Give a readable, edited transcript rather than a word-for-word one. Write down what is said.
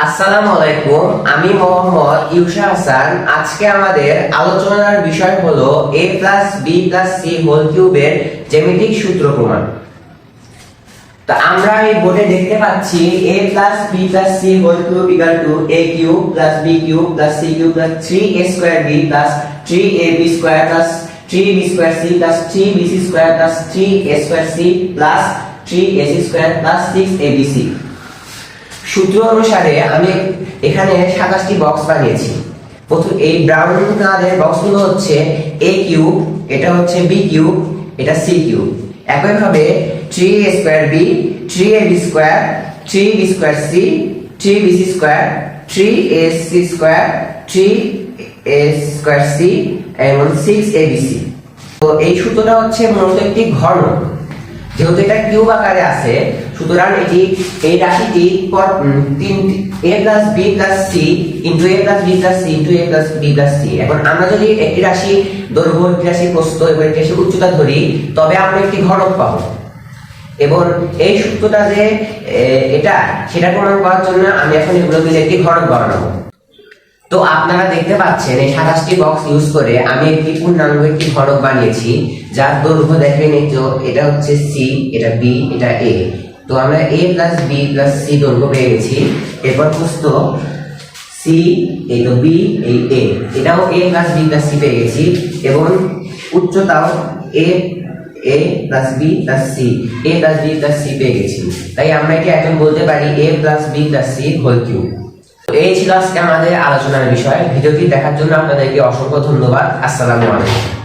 আসসালামু আলাইকুম, আমি মোহাম্মদ ইউসা হাসান। আজকে আমাদের আলোচনার বিষয় হলো a plus b plus c whole কিউবের জ্যামিতিক সূত্র প্রমাণ। তো আমরা এই বোর্ডে দেখতে পাচ্ছি a plus b plus c whole cube equal to a cube plus b cube plus c cube plus 3a square b plus 3ab square plus 3b square c plus 3bc square plus 3a square c plus 3ac square plus 6abc। সূত্র অনুসারে আমি এখানে 27টি box বানিয়েছি। প্রথম এই brown কালারের বক্সগুলো হচ্ছে a কিউব, এটা হচ্ছে b কিউব, এটা c কিউব। একইভাবে 3a square b, 3ab square, 3b square c, 3bc square, 3ac square, 3a square c এবং 6abc। তো এই সূত্রটা হচ্ছে মূলত একটি ঘনক। যেহেতু এটা কিউব আকারে আছে, সুতরাং এই রাশিটি a plus b plus c into a plus b plus c into a plus b plus c. এখন আমরা যদি একটি রাশি দৈর্ঘ্য, একটি রাশি প্রস্থ এবং একটি রাশি উচ্চতা ধরি, তবে আমরা একটি ঘনক পাবো। এবং এই সূত্রটা যে এটা সেটা প্রমাণ করার জন্য আমি এখন এগুলো মিলে একটি ঘনক বানাবো। তো আপনারা দেখতে পাচ্ছেন এই 27টি বক্স ইউজ করে আমি একটি পূর্ণাঙ্গ একটি ঘনক বানিয়েছি, যার দৈর্ঘ্য দেখেন এটা হচ্ছে সি, এটা বি, এটা এ। তো আমরা a plus b plus c দৈর্ঘ্য পেয়ে গেছি। এরপর প্রস্থ সি, এই তো বি, এই এ, এটাও a plus b plus c পেয়ে গেছি। এবং উচ্চতাও a plus b plus c, a plus b plus c পেয়ে গেছি। তাই আমরা একে এখন বলতে পারি a plus b plus c whole cube. এই ছিল আজকে আমাদের আলোচনার বিষয়। ভিডিওটি দেখার জন্য আপনাদেরকে অসংখ্য ধন্যবাদ। আসসালামু আলাইকুম।